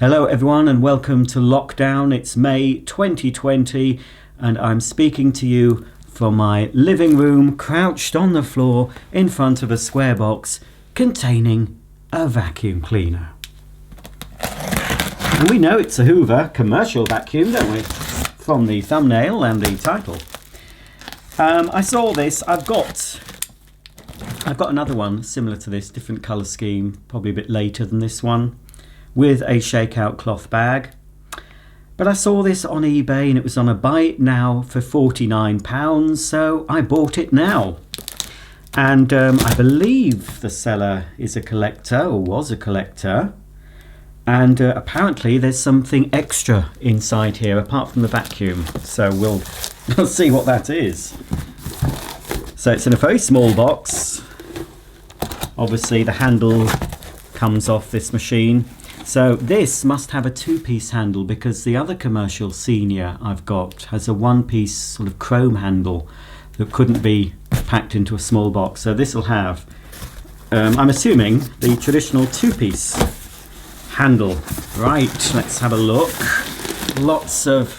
Hello everyone and welcome to Lockdown. It's May 2020 and I'm speaking to you from my living room, crouched on the floor in front of a square box containing a vacuum cleaner. And we know it's a Hoover commercial vacuum, don't we? From the thumbnail and the title. I saw this. I've got another one similar to this, different colour scheme, probably a bit later than this one, with a shakeout cloth bag. But I saw this on eBay and it was on a buy it now for £49, so I bought it now. And I believe the seller is a collector, or was a collector, and apparently there's something extra inside here apart from the vacuum, so we'll see what that is. So it's in a very small box. Obviously the handle comes off this machine. So this must have a two-piece handle because the other commercial senior I've got has a one-piece sort of chrome handle that couldn't be packed into a small box. So this will have, I'm assuming, the traditional two-piece handle. Right, let's have a look. Lots of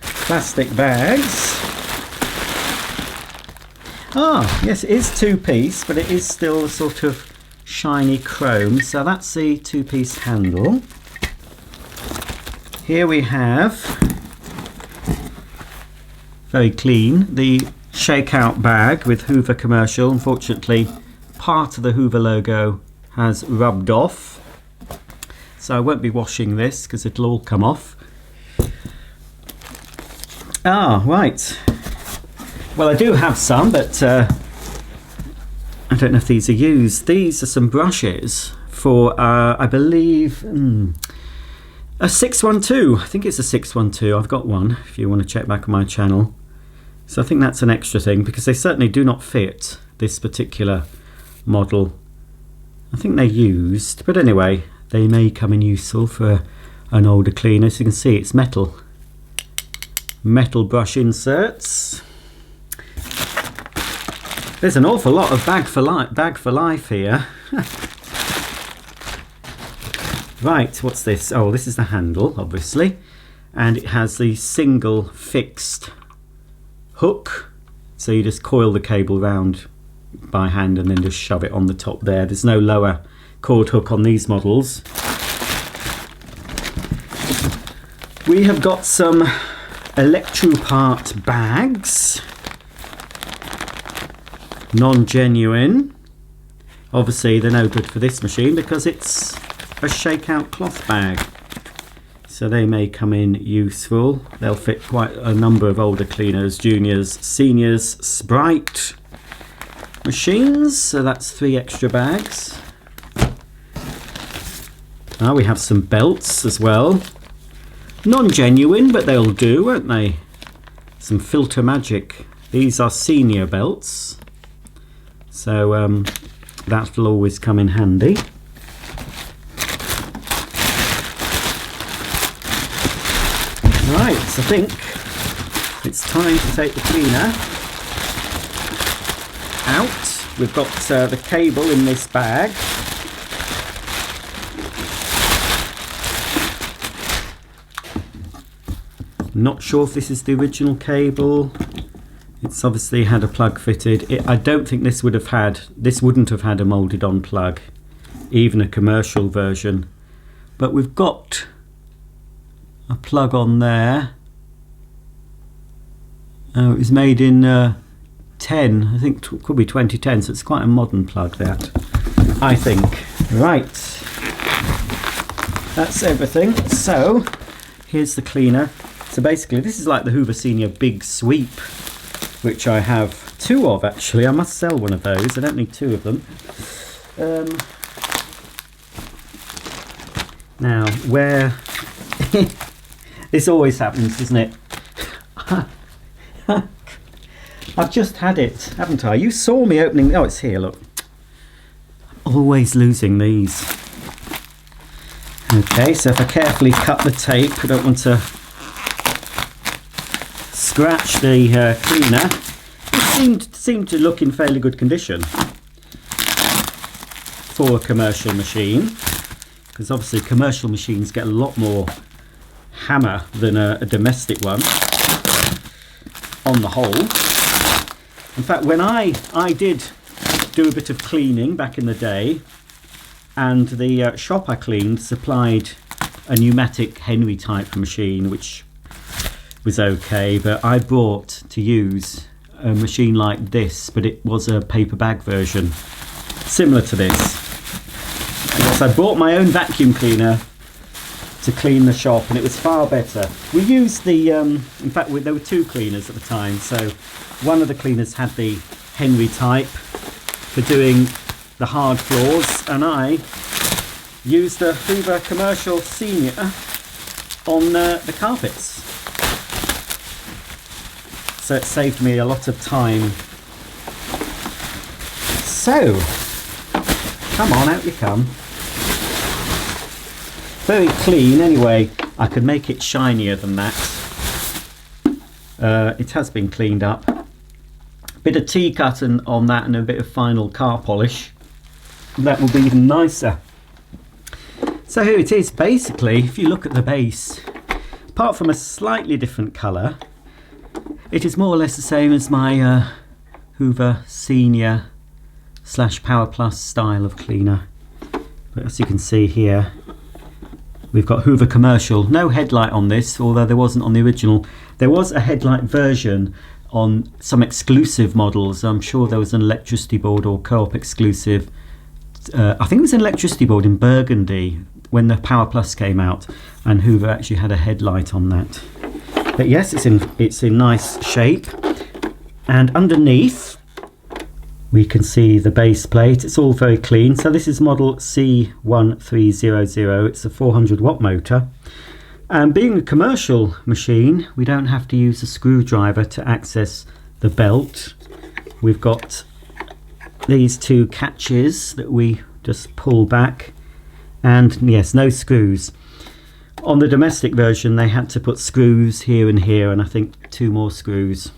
plastic bags. Ah, yes, it is two-piece, but it is still a sort of shiny chrome. So that's the two-piece handle. Here we have, very clean, the shakeout bag with Hoover commercial. Unfortunately, part of the Hoover logo has rubbed off, so I won't be washing this because it'll all come off. Ah, right. Well, I do have some, but I don't know if these are used. These are some brushes for, I believe, a 612. I think it's a 612. I've got one, if you want to check back on my channel. So I think that's an extra thing, because they certainly do not fit this particular model. I think they're used, but anyway, they may come in useful for an older cleaner. As you can see, it's metal. Metal brush inserts. There's an awful lot of bag for life here. Right, what's this? Oh, this is the handle, obviously, and it has the single fixed hook, so you just coil the cable round by hand and then just shove it on the top there. There's no lower cord hook on these models. We have got some Electropart bags. Non-genuine. Obviously they're no good for this machine because it's a shakeout cloth bag, so they may come in useful. They'll fit quite a number of older cleaners, juniors, seniors, Sprite machines. So that's 3 extra bags. Now we have some belts as well, non-genuine, but they'll do, won't they? Some Filter Magic. These are senior belts, so that'll always come in handy. Right, so I think it's time to take the cleaner out. We've got the cable in this bag. Not sure if this is the original cable. It's obviously had a plug fitted. I don't think this wouldn't have had a molded on plug, even a commercial version. But we've got a plug on there. Oh, it was made in 10, I think it could be 2010, so it's quite a modern plug, that, I think. Right, that's everything. So here's the cleaner. So basically this is like the Hoover Senior Big Sweep, which I have 2 of actually. I must sell one of those. I don't need 2 of them. Now, where this always happens, doesn't it? I've just had it, haven't I? You saw me opening. Oh, it's here, look. I'm always losing these. Okay, so if I carefully cut the tape, I don't want to scratch the cleaner. It seemed to look in fairly good condition for a commercial machine. because obviously commercial machines get a lot more hammer than a domestic one on the whole. In fact, when I did do a bit of cleaning back in the day, and the shop I cleaned supplied a pneumatic Henry type machine, which was okay, but I brought to use a machine like this, but it was a paper bag version similar to this. So I bought my own vacuum cleaner to clean the shop, and it was far better. We used the in fact there were two cleaners at the time, so one of the cleaners had the Henry type for doing the hard floors, and I used the Hoover Commercial Senior on the carpets. So it saved me a lot of time. So, come on, out you come. Very clean anyway. I could make it shinier than that. It has been cleaned up. Bit of T-cut on that and a bit of final car polish. That will be even nicer. So here it is. Basically, if you look at the base, apart from a slightly different colour, it is more or less the same as my Hoover Senior / Power Plus style of cleaner. But as you can see here, we've got Hoover Commercial. No headlight on this, although there wasn't on the original. There was a headlight version on some exclusive models. I'm sure there was an electricity board or co-op exclusive. I think it was an electricity board in Burgundy when the Power Plus came out, and Hoover actually had a headlight on that. But yes, it's in nice shape, and underneath we can see the base plate. It's all very clean. So this is model C1300. It's a 400 watt motor, and being a commercial machine, we don't have to use a screwdriver to access the belt. We've got these two catches that we just pull back, and yes, no screws. On the domestic version they had to put screws here and here, and I think 2 more screws.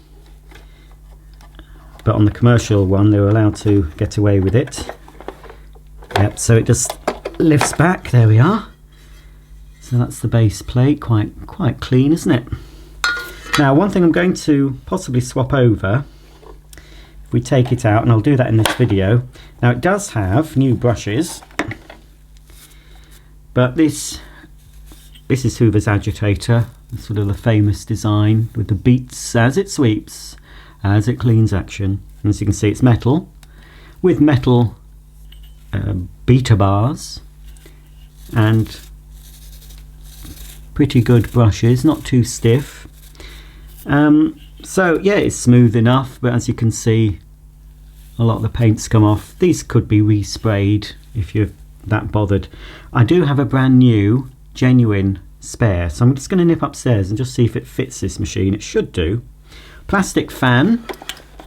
But on the commercial one they were allowed to get away with it. Yep, so it just lifts back. There we are. So that's the base plate. Quite clean, isn't it? Now, one thing I'm going to possibly swap over, if we take it out, and I'll do that in this video. Now it does have new brushes, but this is Hoover's Agitator, sort of the famous design with the beats as it sweeps, as it cleans action. And as you can see, it's metal with metal beater bars and pretty good brushes, not too stiff. So yeah, it's smooth enough, but as you can see, a lot of the paint's come off. These could be resprayed if you're that bothered. I do have a brand new genuine spare, so I'm just going to nip upstairs and just see if it fits this machine. It should do. Plastic fan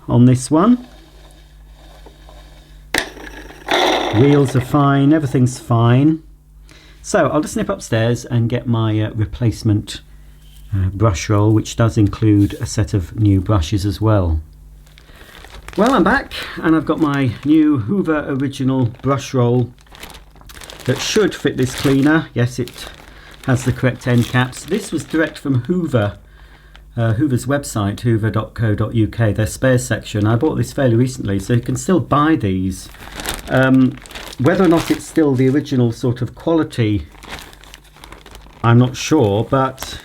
on this one. Wheels are fine, everything's fine. So I'll just nip upstairs and get my replacement brush roll, which does include a set of new brushes as well. Well, I'm back and I've got my new Hoover original brush roll that should fit this cleaner. Yes, it has the correct end caps. This was direct from Hoover, Hoover's website, hoover.co.uk, their spares section. I bought this fairly recently, so you can still buy these. Whether or not it's still the original sort of quality, I'm not sure, but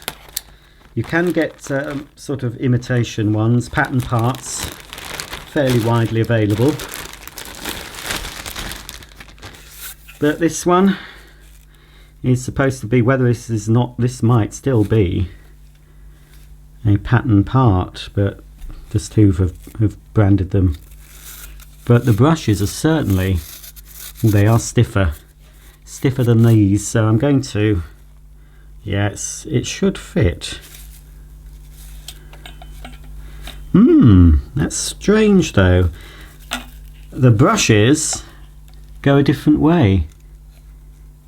you can get sort of imitation ones, pattern parts, fairly widely available. But this one is supposed to be, whether this is not, this might still be a pattern part, but just Hoover have branded them. But the brushes are certainly, well, they are stiffer than these, so I'm going to, yes, it should fit. That's strange though. The brushes go a different way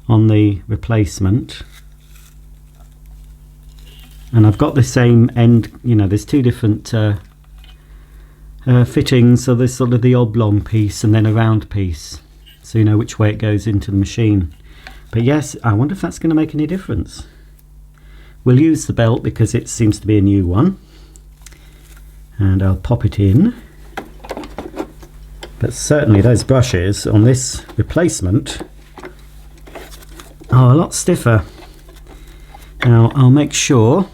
on the replacement, and I've got the same end, you know, there's two different fittings, so there's sort of the oblong piece and then a round piece, so you know which way it goes into the machine. But yes, I wonder if that's going to make any difference. We'll use the belt because it seems to be a new one, and I'll pop it in. But certainly those brushes on this replacement are a lot stiffer. Now I'll make sure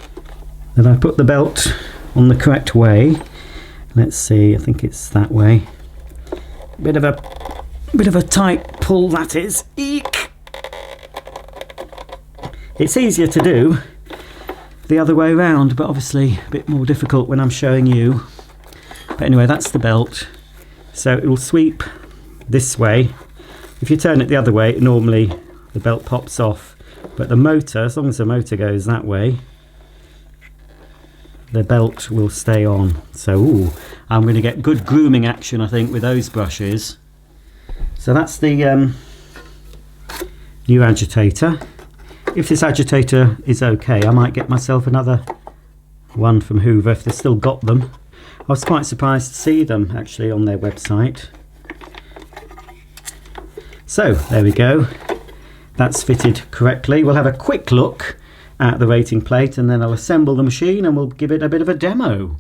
that I put the belt on the correct way. Let's see, I think it's that way. Bit of a tight pull, that is. Eek! It's easier to do the other way around, but obviously a bit more difficult when I'm showing you. But anyway, that's the belt. So it will sweep this way. If you turn it the other way, normally the belt pops off. But the motor, as long as the motor goes that way, the belt will stay on. So ooh, I'm going to get good grooming action, I think, with those brushes. So that's the new agitator. If this agitator is okay, I might get myself another one from Hoover if they've still got them. I was quite surprised to see them actually on their website. So there we go. That's fitted correctly. We'll have a quick look at the rating plate and then I'll assemble the machine and we'll give it a bit of a demo.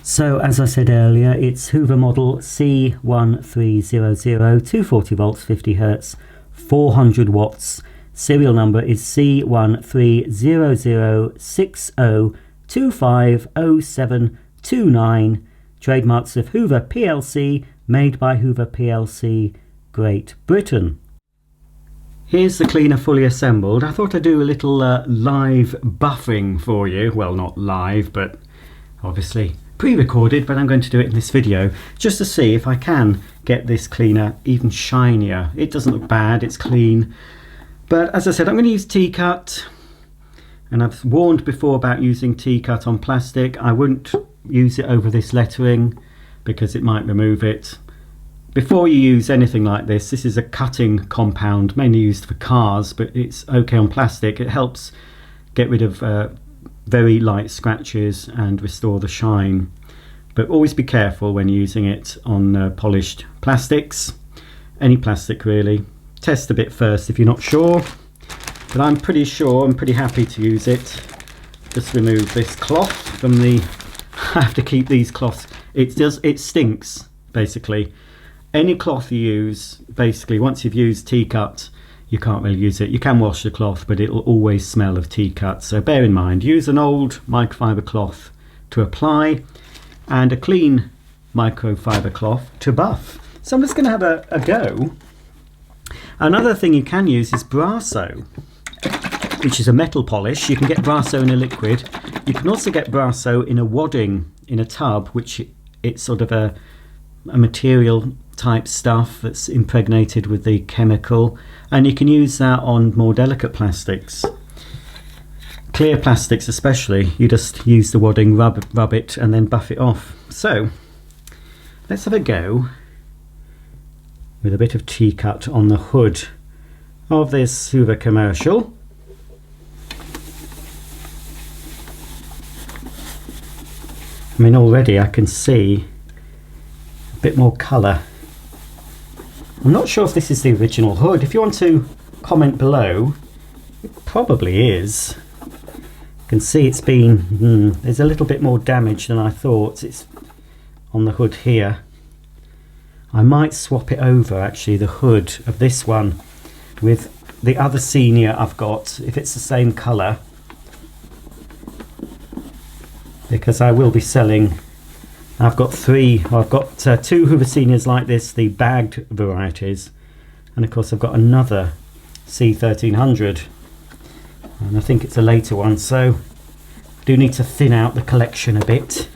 So as I said earlier, it's Hoover model C1300, 240 volts, 50 hertz, 400 watts. Serial number is C130060250729. Trademarks of Hoover PLC, made by Hoover PLC, Great Britain. Here's the cleaner fully assembled. I thought I'd do a little live buffing for you. Well, not live, but obviously pre-recorded, but I'm going to do it in this video just to see if I can get this cleaner even shinier. It doesn't look bad, it's clean. But as I said, I'm going to use T-cut, and I've warned before about using T-cut on plastic. I wouldn't use it over this lettering because it might remove it. Before you use anything like this is a cutting compound, mainly used for cars, but it's okay on plastic. It helps get rid of very light scratches and restore the shine. But always be careful when using it on polished plastics, any plastic really. Test a bit first if you're not sure, but I'm pretty sure, I'm pretty happy to use it. Just remove this cloth from the, I have to keep these cloths, it stinks basically. Any cloth you use, basically once you've used T-cut, you can't really use it. You can wash the cloth, but it'll always smell of T-cut, so bear in mind, use an old microfiber cloth to apply and a clean microfiber cloth to buff. So I'm just going to have a go. Another thing you can use is Brasso, which is a metal polish. You can get Brasso in a liquid. You can also get Brasso in a wadding, in a tub, which it's sort of a material type stuff that's impregnated with the chemical, and you can use that on more delicate plastics. Clear plastics especially, you just use the wadding, rub it and then buff it off. So let's have a go with a bit of T-cut on the hood of this Hoover commercial. I mean, already I can see a bit more colour. I'm not sure if this is the original hood. If you want to comment below, it probably is. You can see it's been, there's a little bit more damage than I thought. It's on the hood here. I might swap it over actually, the hood of this one with the other senior I've got, if it's the same colour, because I will be selling, I've got two Hoover seniors like this, the bagged varieties, and of course I've got another C1300, and I think it's a later one, so I do need to thin out the collection a bit.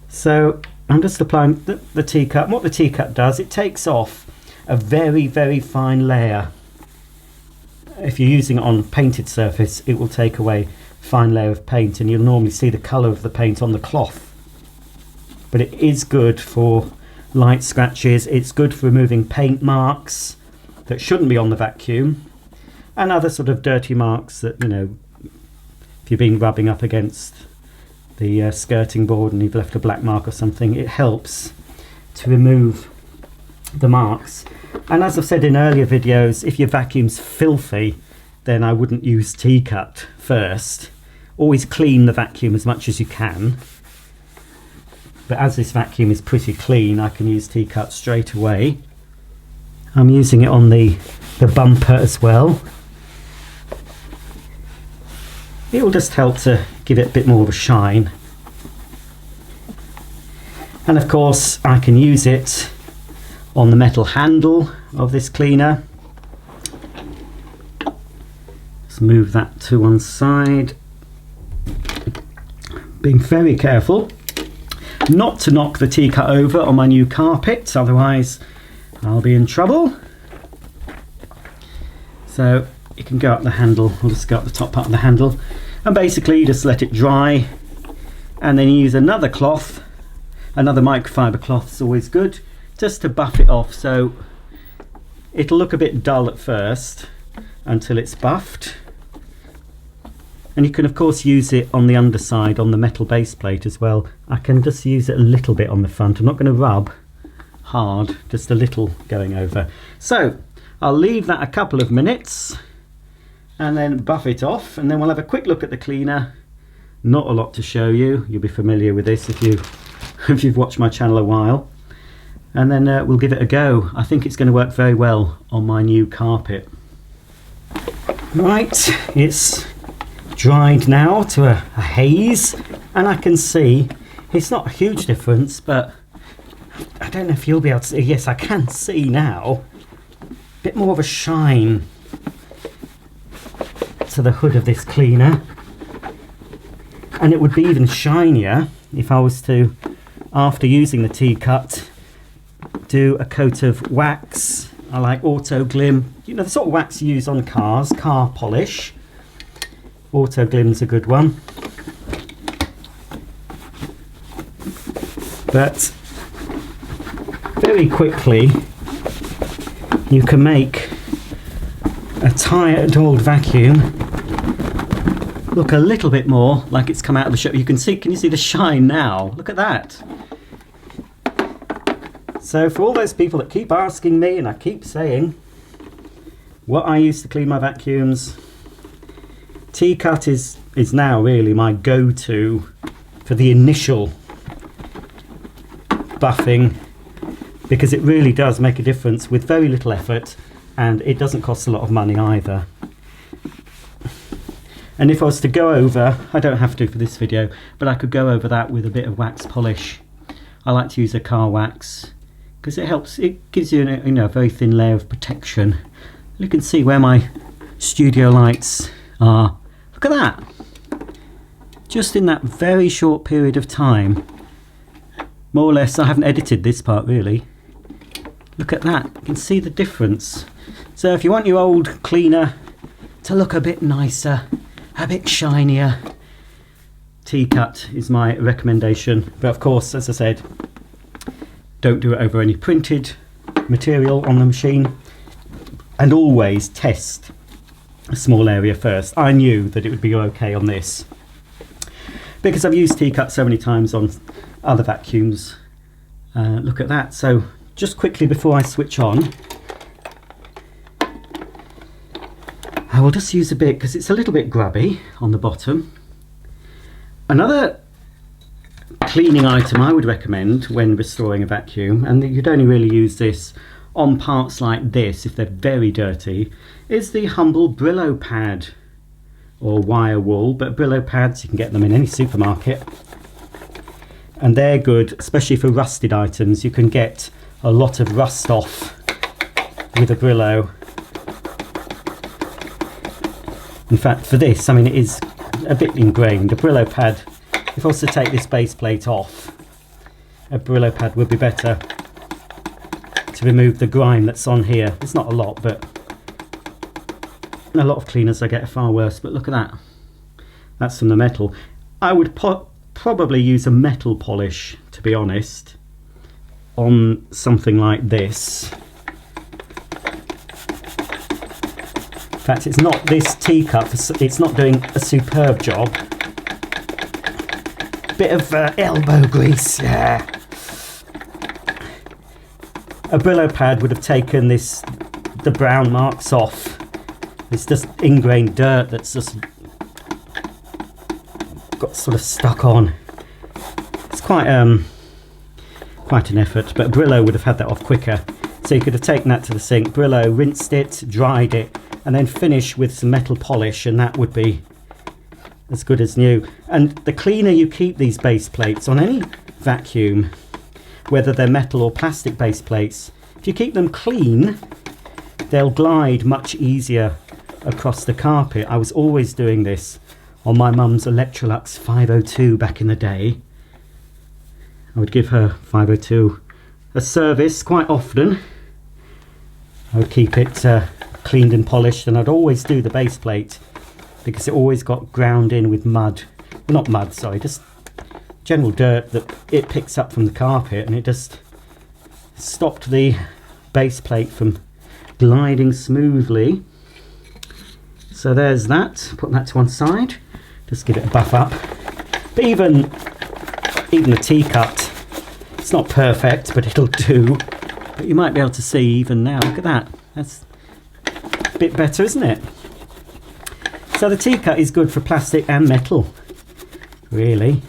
So I'm just applying the T-cut. What the T-cut does, it takes off a very, very fine layer. If you're using it on a painted surface, it will take away a fine layer of paint, and you'll normally see the colour of the paint on the cloth. But it is good for light scratches, it's good for removing paint marks that shouldn't be on the vacuum, and other sort of dirty marks that, you know, if you've been rubbing up against the skirting board and you've left a black mark or something, it helps to remove the marks. And as I've said in earlier videos, if your vacuum's filthy, then I wouldn't use T-Cut first. Always clean the vacuum as much as you can. But as this vacuum is pretty clean, I can use T-Cut straight away. I'm using it on the bumper as well. It will just help to give it a bit more of a shine. And of course I can use it on the metal handle of this cleaner. Let's move that to one side. Being very careful not to knock the T-Cut over on my new carpet, otherwise I'll be in trouble. So you can go up the handle, I'll just go up the top part of the handle, and basically you just let it dry, and then you use another cloth, another microfiber cloth is always good, just to buff it off. So it'll look a bit dull at first until it's buffed. And you can of course use it on the underside, on the metal base plate as well. I can just use it a little bit on the front. I'm not going to rub hard, just a little going over. So I'll leave that a couple of minutes and then buff it off, and then we'll have a quick look at the cleaner. Not a lot to show you. You'll be familiar with this if you've watched my channel a while. And then we'll give it a go. I think it's going to work very well on my new carpet. Right, it's dried now to a haze, and I can see it's not a huge difference, but I don't know if you'll be able to see. Yes, I can see now a bit more of a shine to the hood of this cleaner, and it would be even shinier if I was to, after using the T-Cut, do a coat of wax. I like Auto Glim, you know, the sort of wax you use on cars, car polish. Auto Glim's a good one. But very quickly you can make a tired old vacuum look a little bit more like it's come out of the shop. You can see, can you see the shine now? Look at that. So for all those people that keep asking me, and I keep saying what I use to clean my vacuums, T-Cut is now really my go-to for the initial buffing, because it really does make a difference with very little effort, and it doesn't cost a lot of money either. And if I was to go over, I don't have to for this video, but I could go over that with a bit of wax polish. I like to use a car wax because it helps, it gives you a very thin layer of protection. You can see where my studio lights are. Look at that. Just in that very short period of time, more or less. I haven't edited this part really. Look at that, you can see the difference. So if you want your old cleaner to look a bit nicer, a bit shinier, T-Cut is my recommendation. But of course, as I said, don't do it over any printed material on the machine, and always test a small area first. I knew that it would be okay on this because I've used T-Cut so many times on other vacuums. Look at that. So just quickly before I switch on, I will just use a bit because it's a little bit grubby on the bottom. Another cleaning item I would recommend when restoring a vacuum, and you'd only really use this on parts like this if they're very dirty, is the humble Brillo pad or wire wool. But Brillo pads, you can get them in any supermarket, and they're good especially for rusted items. You can get a lot of rust off with a Brillo. In fact, for this, I mean, it is a bit ingrained. A Brillo pad, if I was to take this base plate off, a Brillo pad would be better to remove the grime that's on here. It's not a lot, but a lot of cleaners I get are far worse. But look at that. That's from the metal. I would probably use a metal polish, to be honest, on something like this. In fact, it's not, this T-Cut, it's not doing a superb job. Bit of elbow grease, yeah. a Brillo pad would have taken the brown marks off. It's just ingrained dirt that's just got sort of stuck on. It's quite an effort, but Brillo would have had that off quicker. So you could have taken that to the sink, Brillo, rinsed it, dried it, and then finish with some metal polish, and that would be as good as new. And the cleaner you keep these base plates on any vacuum, whether they're metal or plastic base plates, if you keep them clean, they'll glide much easier across the carpet. I was always doing this on my mum's Electrolux 502 back in the day. I would give her 502 a service quite often. I would keep it cleaned and polished, and I'd always do the base plate because it always got ground in with mud. Well, not mud, sorry, just general dirt that it picks up from the carpet, and it just stopped the base plate from gliding smoothly. So there's that, put that to one side, just give it a buff up. But even the T-cut, it's not perfect, but it'll do. But you might be able to see even now, look at that, that's a bit better, isn't it? So the T-cut is good for plastic and metal, really.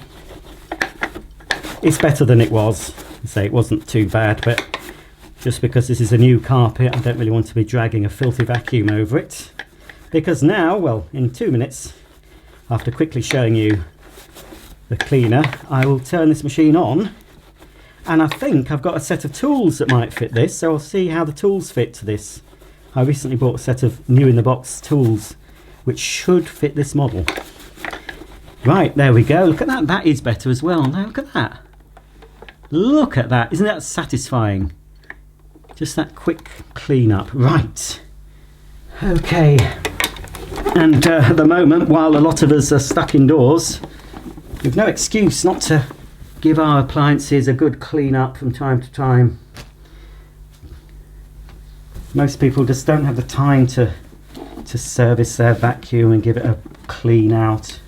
It's better than it was. I say it wasn't too bad, but just because this is a new carpet, I don't really want to be dragging a filthy vacuum over it. Because now, well, in 2 minutes, after quickly showing you the cleaner, I will turn this machine on, and I think I've got a set of tools that might fit this, so I'll see how the tools fit to this. I recently bought a set of new in the box tools which should fit this model. Right, there we go. Look at that. That is better as well. Now look at that. Look at that. Isn't that satisfying? Just that quick clean up. Right. Okay. And at the moment, while a lot of us are stuck indoors, we've no excuse not to give our appliances a good clean up from time to time. Most people just don't have the time to service their vacuum and give it a clean out.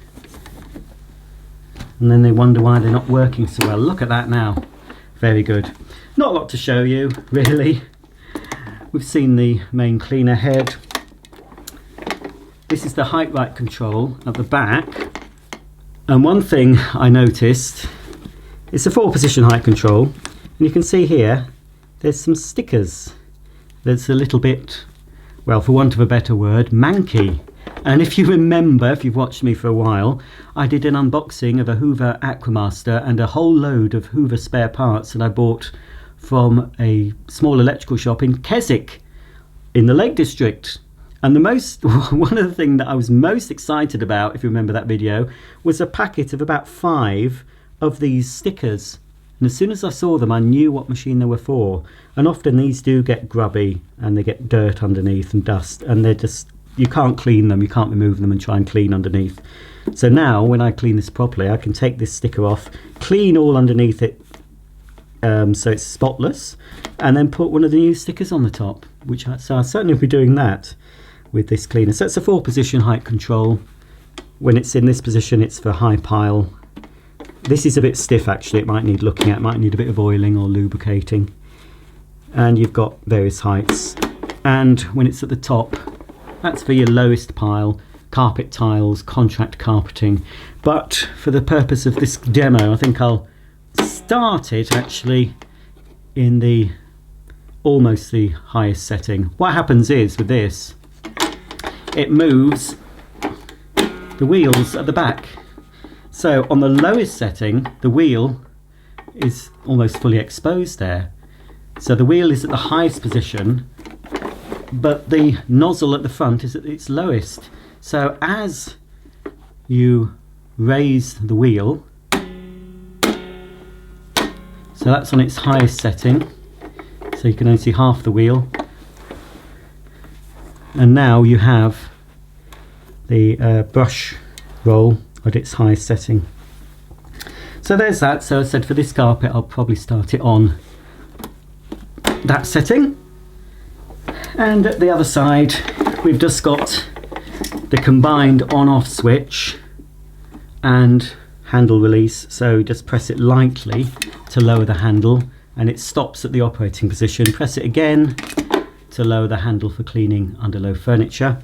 And then they wonder why they're not working so well. Look at that now. Very good. Not a lot to show you, really. We've seen the main cleaner head. This is the height right control at the back. And one thing I noticed, it's a 4-position height control. And you can see here, there's some stickers. There's a little bit, well, for want of a better word, manky. And if you remember, if you've watched me for a while, I did an unboxing of a Hoover Aquamaster and a whole load of Hoover spare parts that I bought from a small electrical shop in Keswick in the Lake District. And one of the things that I was most excited about, if you remember that video, was a packet of about 5 of these stickers. And as soon as I saw them, I knew what machine they were for. And often these do get grubby and they get dirt underneath and dust, and they're just, you can't clean them, you can't remove them and try and clean underneath. So now when I clean this properly, I can take this sticker off, clean all underneath it so it's spotless, and then put one of the new stickers on the top, so I'll certainly be doing that with this cleaner. So it's a 4-position height control. When it's in this position, it's for high pile. This is a bit stiff actually, it might need looking at, might need a bit of oiling or lubricating. And you've got various heights. And when it's at the top, that's for your lowest pile, carpet tiles, contract carpeting. But for the purpose of this demo, I think I'll start it actually in the almost the highest setting. What happens is with this, it moves the wheels at the back. So on the lowest setting, the wheel is almost fully exposed there. So the wheel is at the highest position, but the nozzle at the front is at its lowest. So as you raise the wheel, so that's on its highest setting, so you can only see half the wheel. And now you have the brush roll at its highest setting. So there's that. So I said for this carpet I'll probably start it on that setting. And at the other side we've just got the combined on-off switch and handle release. So just press it lightly to lower the handle, and it stops at the operating position. Press it again to lower the handle for cleaning under low furniture,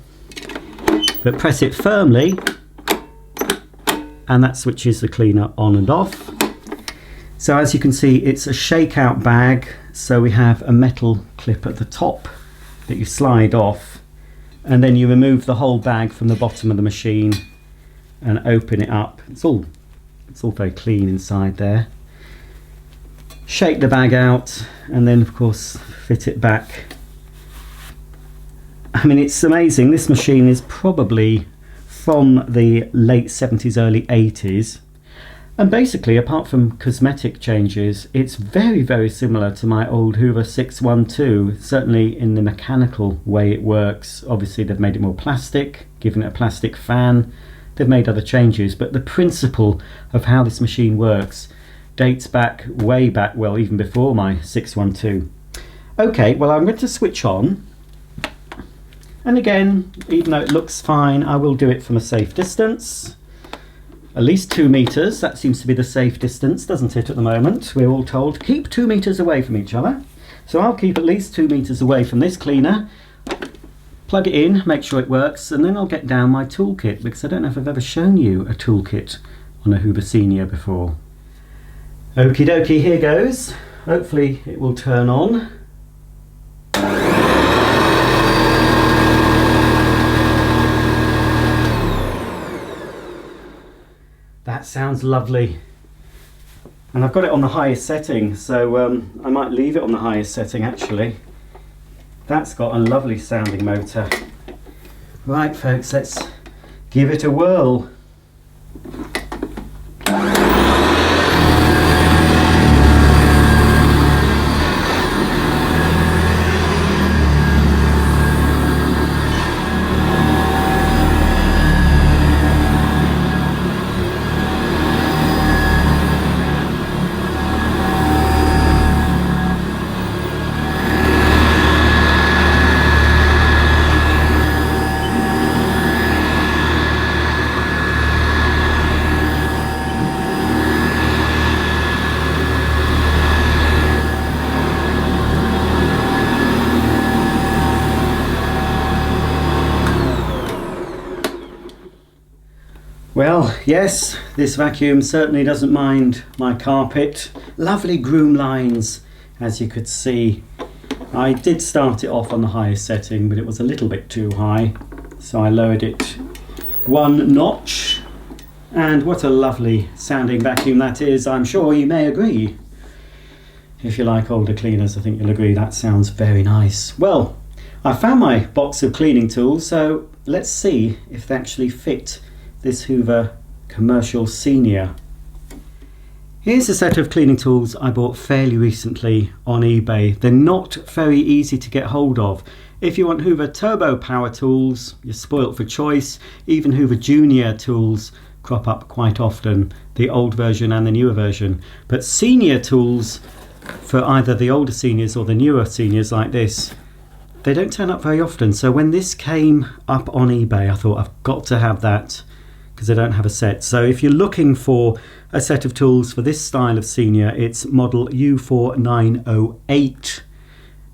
but press it firmly and that switches the cleaner on and off. So as you can see, it's a shakeout bag, so we have a metal clip at the top that you slide off, and then you remove the whole bag from the bottom of the machine and open it up. It's all very clean inside there. Shake the bag out and then of course fit it back. I mean, it's amazing. This machine is probably from the late 70s, early 80s. And basically, apart from cosmetic changes, it's very, very similar to my old Hoover 612, certainly in the mechanical way it works. Obviously, they've made it more plastic, given it a plastic fan. They've made other changes, but the principle of how this machine works dates back, way back, well, even before my 612. Okay, well, I'm going to switch on. And again, even though it looks fine, I will do it from a safe distance. At least 2 meters, that seems to be the safe distance, doesn't it, at the moment? We're all told, keep 2 meters away from each other. So I'll keep at least 2 meters away from this cleaner, plug it in, make sure it works, and then I'll get down my toolkit, because I don't know if I've ever shown you a toolkit on a Hoover Senior before. Okie dokie, here goes. Hopefully it will turn on. That sounds lovely, and I've got it on the highest setting, so I might leave it on the highest setting actually. That's got a lovely sounding motor. Right folks, let's give it a whirl. Well, yes, this vacuum certainly doesn't mind my carpet. Lovely groom lines, as you could see. I did start it off on the highest setting, but it was a little bit too high, so I lowered it 1 notch. And what a lovely sounding vacuum that is, I'm sure you may agree. If you like older cleaners, I think you'll agree that sounds very nice. Well, I found my box of cleaning tools, so let's see if they actually fit this Hoover Commercial Senior. Here's a set of cleaning tools I bought fairly recently on eBay. They're not very easy to get hold of. If you want Hoover Turbo Power tools, you're spoilt for choice. Even Hoover Junior tools crop up quite often, the old version and the newer version. But senior tools, for either the older seniors or the newer seniors like this, they don't turn up very often. So when this came up on eBay, I thought I've got to have that, because I don't have a set. So if you're looking for a set of tools for this style of senior, it's model U4908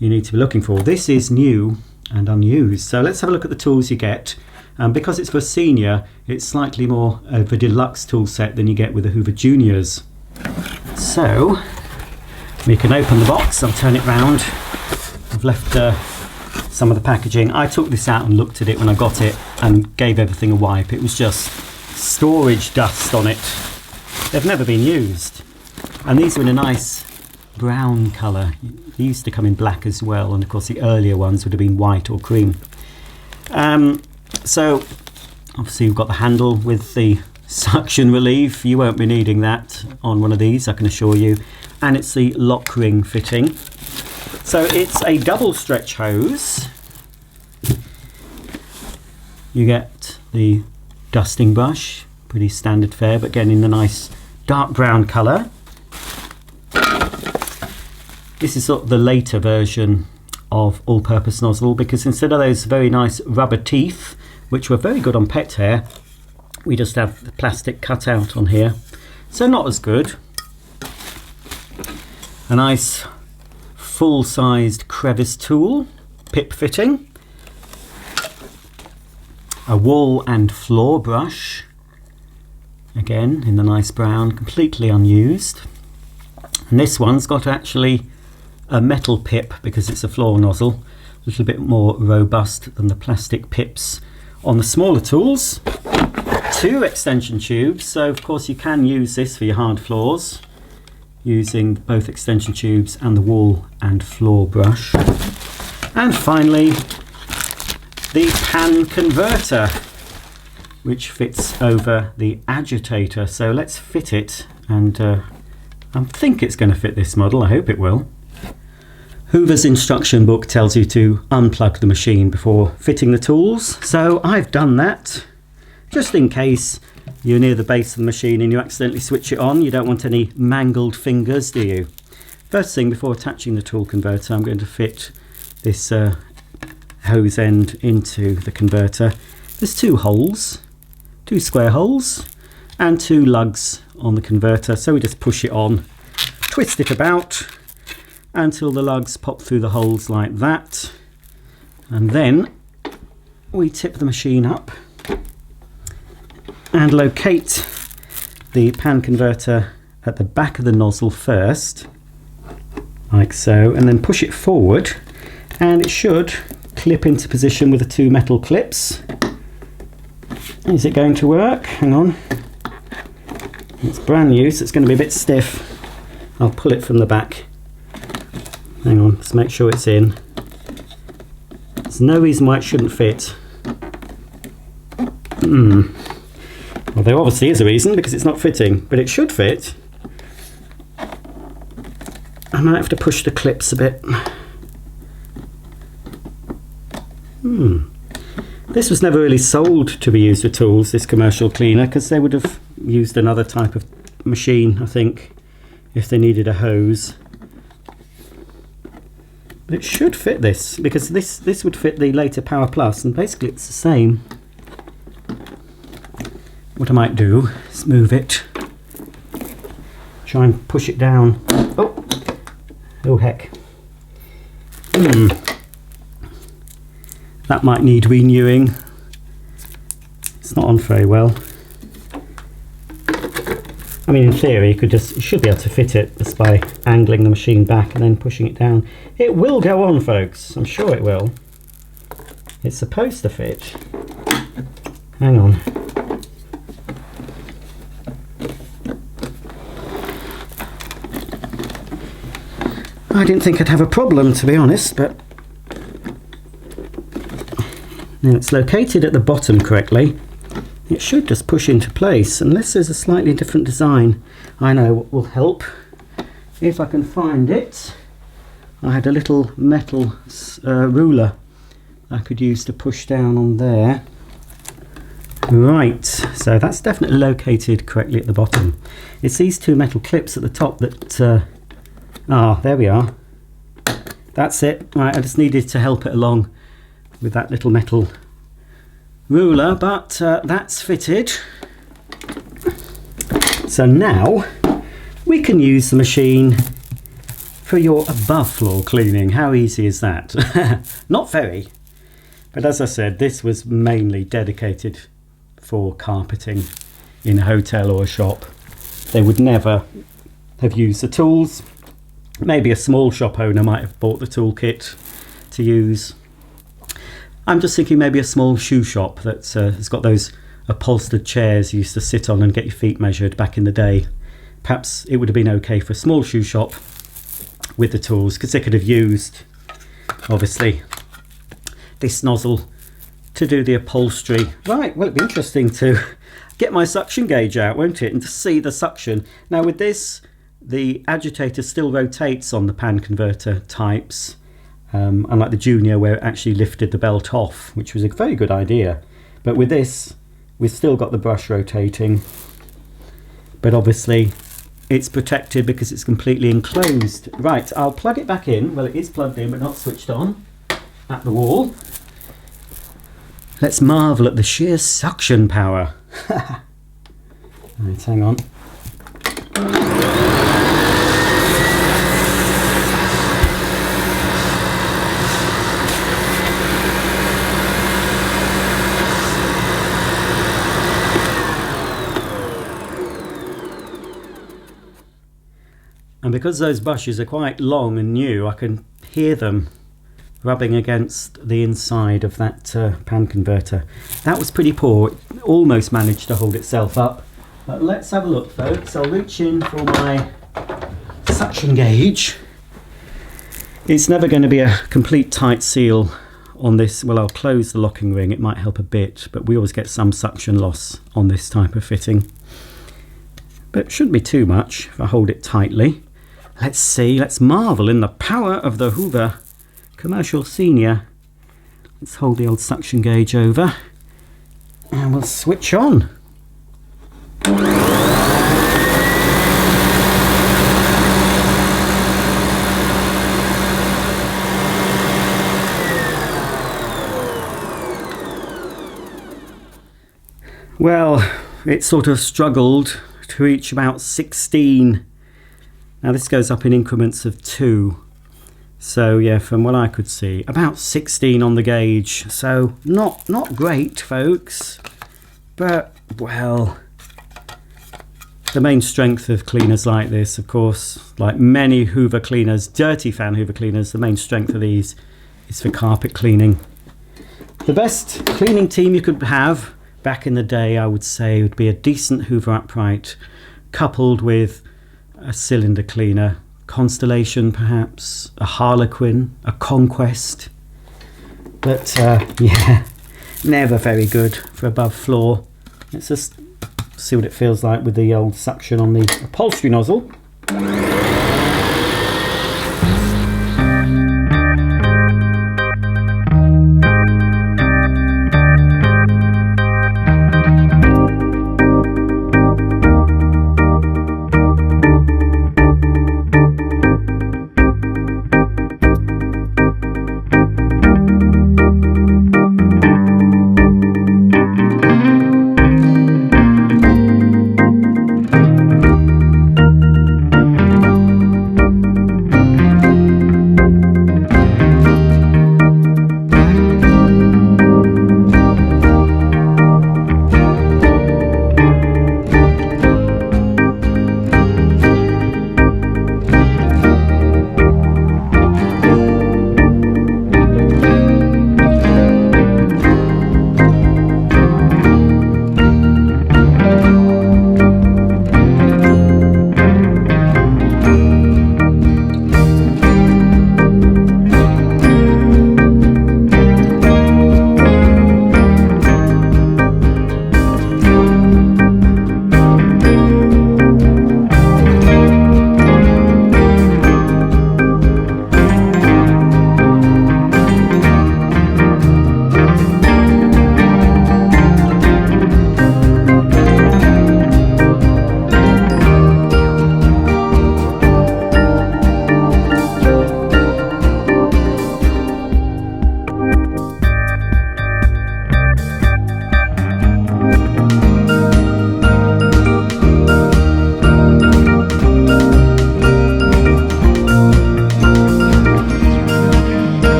you need to be looking for. This is new and unused. So let's have a look at the tools you get. Because it's for senior, it's slightly more of a deluxe tool set than you get with the Hoover Juniors. So we can open the box. I'll turn it round. I've left some of the packaging. I took this out and looked at it when I got it and gave everything a wipe. It was just storage dust on it. They've never been used, and these are in a nice brown colour. They used to come in black as well, and of course the earlier ones would have been white or cream. So obviously you've got the handle with the suction relief. You won't be needing that on one of these, I can assure you. And it's the lock ring fitting. So it's a double stretch hose. You get the dusting brush, pretty standard fare, but again in the nice dark brown colour. This is sort of the later version of all-purpose nozzle, because instead of those very nice rubber teeth, which were very good on pet hair, we just have the plastic cut out on here, so not as good. a nice full-sized crevice tool, pip fitting, a wall and floor brush, again in the nice brown, completely unused. And this one's got actually a metal pip because it's a floor nozzle, a little bit more robust than the plastic pips on the smaller tools. 2 extension tubes, so of course you can use this for your hard floors using both extension tubes and the wall and floor brush. And finally the pan converter, which fits over the agitator. So let's fit it, and I think it's going to fit this model. I hope it will. Hoover's instruction book tells you to unplug the machine before fitting the tools, so I've done that just in case you're near the base of the machine and you accidentally switch it on. You don't want any mangled fingers, do you? First thing, before attaching the tool converter, I'm going to fit this hose end into the converter. There's 2 holes, 2 square holes, and 2 lugs on the converter, so we just push it on, twist it about until the lugs pop through the holes like that, and then we tip the machine up and locate the pan converter at the back of the nozzle first, like so, and then push it forward, and it should clip into position with the 2 metal clips. Is it going to work? Hang on. It's brand new, so it's going to be a bit stiff. I'll pull it from the back. Hang on, let's make sure it's in. There's no reason why it shouldn't fit. Well, there obviously is a reason, because it's not fitting, but it should fit. I might have to push the clips a bit. This was never really sold to be used with tools, this commercial cleaner, because they would have used another type of machine, I think, if they needed a hose. But it should fit this, because this would fit the later Power Plus, and basically it's the same. What I might do is move it, try and push it down. Oh heck. That might need renewing. It's not on very well. I mean, in theory, you should be able to fit it just by angling the machine back and then pushing it down. It will go on, folks. I'm sure it will. It's supposed to fit. Hang on. I didn't think I'd have a problem, to be honest, but now it's located at the bottom correctly. It should just push into place, unless there's a slightly different design. I know what will help, if I can find it. I had a little metal ruler I could use to push down on there. Right, so that's definitely located correctly at the bottom. It's these 2 metal clips at the top that... there we are. That's it. Right, I just needed to help it along with that little metal ruler, but that's fitted. So now we can use the machine for your above floor cleaning. How easy is that? Not very, but as I said, this was mainly dedicated for carpeting in a hotel or a shop. They would never have used the tools. Maybe a small shop owner might have bought the toolkit to use. I'm just thinking maybe a small shoe shop that has got those upholstered chairs you used to sit on and get your feet measured back in the day. Perhaps it would have been okay for a small shoe shop with the tools, because they could have used, obviously, this nozzle to do the upholstery. Right, well, it'd be interesting to get my suction gauge out, won't it, and to see the suction. Now with this, the agitator still rotates on the pan converter types, unlike the Junior, where it actually lifted the belt off, which was a very good idea. But with this, we've still got the brush rotating, but obviously it's protected because it's completely enclosed. Right, I'll plug it back in. Well, it is plugged in but not switched on at the wall. Let's marvel at the sheer suction power. Right, hang on. And because those brushes are quite long and new, I can hear them rubbing against the inside of that pan converter. That was pretty poor. It almost managed to hold itself up. But let's have a look, folks. I'll reach in for my suction gauge. It's never going to be a complete tight seal on this. Well, I'll close the locking ring. It might help a bit, but we always get some suction loss on this type of fitting. But it shouldn't be too much if I hold it tightly. Let's see. Let's marvel in the power of the Hoover Commercial Senior. Let's hold the old suction gauge over and we'll switch on. Well, it sort of struggled to reach about 16. Now this goes up in increments of 2. So yeah, from what I could see, about 16 on the gauge. So not great, folks. But, well, the main strength of cleaners like this, of course, like many Hoover cleaners, dirty fan Hoover cleaners, the main strength of these is for carpet cleaning. The best cleaning team you could have back in the day, I would say, would be a decent Hoover upright coupled with a cylinder cleaner. Constellation, perhaps, a Harlequin, a Conquest. But yeah, never very good for above floor. Let's just see what it feels like with the old suction on the upholstery nozzle.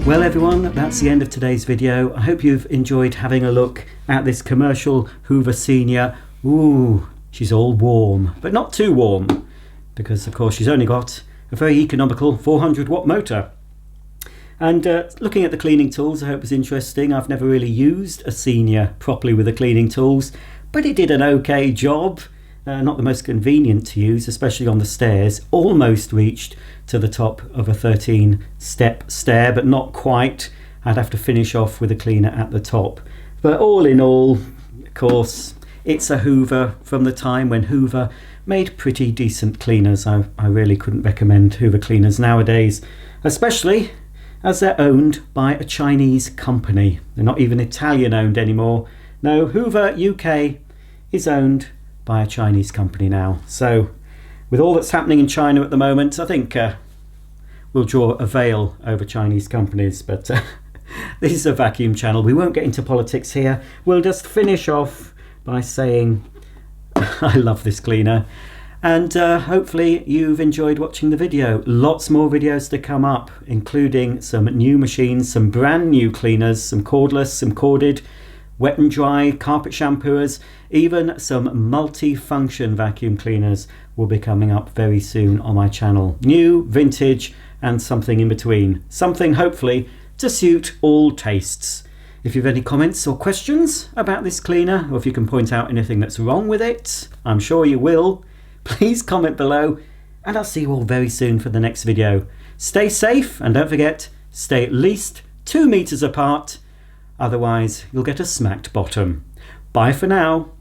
Well everyone, that's the end of today's video. I hope you've enjoyed having a look at this commercial Hoover Senior. Ooh, she's all warm, but not too warm, because of course she's only got a very economical 400 watt motor. And looking at the cleaning tools, I hope was interesting. I've never really used a Senior properly with the cleaning tools, but it did an okay job. Not the most convenient to use, especially on the stairs. Almost reached to the top of a 13-step stair, but not quite. I'd have to finish off with a cleaner at the top. But all in all, of course, it's a Hoover from the time when Hoover made pretty decent cleaners. I really couldn't recommend Hoover cleaners nowadays, especially as they're owned by a Chinese company. They're not even Italian owned anymore. No, Hoover UK is owned by a Chinese company now. So with all that's happening in China at the moment, I think we'll draw a veil over Chinese companies. But this is a vacuum channel. We won't get into politics here. We'll just finish off by saying I love this cleaner. And hopefully you've enjoyed watching the video. Lots more videos to come up, including some new machines, some brand new cleaners, some cordless, some corded, wet and dry, carpet shampooers, even some multi-function vacuum cleaners will be coming up very soon on my channel. New, vintage, and something in between. Something hopefully to suit all tastes. If you have any comments or questions about this cleaner, or if you can point out anything that's wrong with it, I'm sure you will, please comment below, and I'll see you all very soon for the next video. Stay safe, and don't forget, stay at least 2 meters apart. Otherwise, you'll get a smacked bottom. Bye for now.